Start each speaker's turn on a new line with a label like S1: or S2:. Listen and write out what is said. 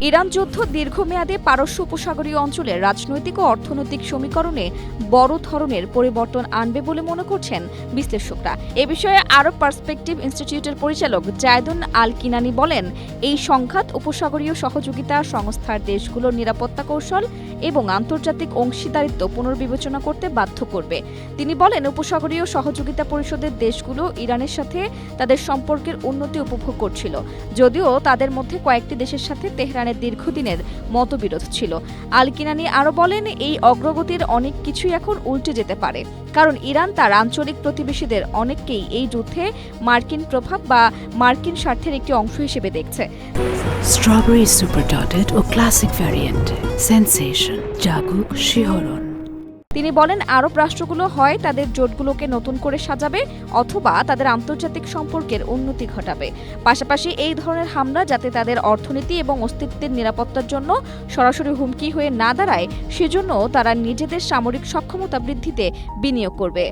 S1: Iran যুদ্ধ দীর্ঘমেয়াদে পারস্য উপসাগরীয় অঞ্চলের রাজনৈতিক ও অর্থনৈতিক সমীকরণে বড় ধরনের পরিবর্তন আনবে বলে মনে করছেন বিশ্লেষকরা। এ বিষয়ে আরব পার্সপেক্টিভ ইনস্টিটিউটের পরিচালক জায়দুন আল কিনানি বলেন, এই সংঘাত উপসাগরীয় সহযোগিতা সংস্থার দেশগুলোর নিরাপত্তা কৌশল এবং আন্তর্জাতিক অংশীদারিত্ব পুনর্বিবেচনা করতে বাধ্য করবে। তিনি বলেন, উপসাগরীয় সহযোগিতা পরিষদের দেশগুলো ইরানের সাথে তাদের সম্পর্কের উন্নতি উপভোগ করছিল, যদিও তাদের মধ্যে কয়েকটি দেশের সাথে তেহরানের দীর্ঘদিনের মতবিরোধ ছিল। আল কিনানি আরও বলেন, এই অগ্রগতির অনেক কিছুই এখন উল্টে যেতে পারে, কারণ ইরান তার আঞ্চলিক প্রতিবেশীদের অনেককেই এই যুদ্ধে মার্কিন প্রভাব বা মার্কিন স্বার্থের একটি অংশ হিসেবে দেখছে।
S2: স্ট্রবেরি সুপার ডটেড ও ক্লাসিক ভ্যারিয়েন্ট সেন্সেশন জাগুক শিহরণ।
S1: তিনি বলেন, আরব রাষ্ট্রগুলো হয় তাদের জোটগুলোকে নতুন করে সাজাবে অথবা তাদের আন্তর্জাতিক সম্পর্কের উন্নতি ঘটাবে। পাশাপাশি এই ধরনের হামলা যাতে তাদের অর্থনীতি এবং অস্তিত্বের নিরাপত্তার জন্য সরাসরি হুমকি হয়ে না দাঁড়ায়, সেজন্য তারা নিজেদের সামরিক সক্ষমতা বৃদ্ধিতে বিনিয়োগ করবে।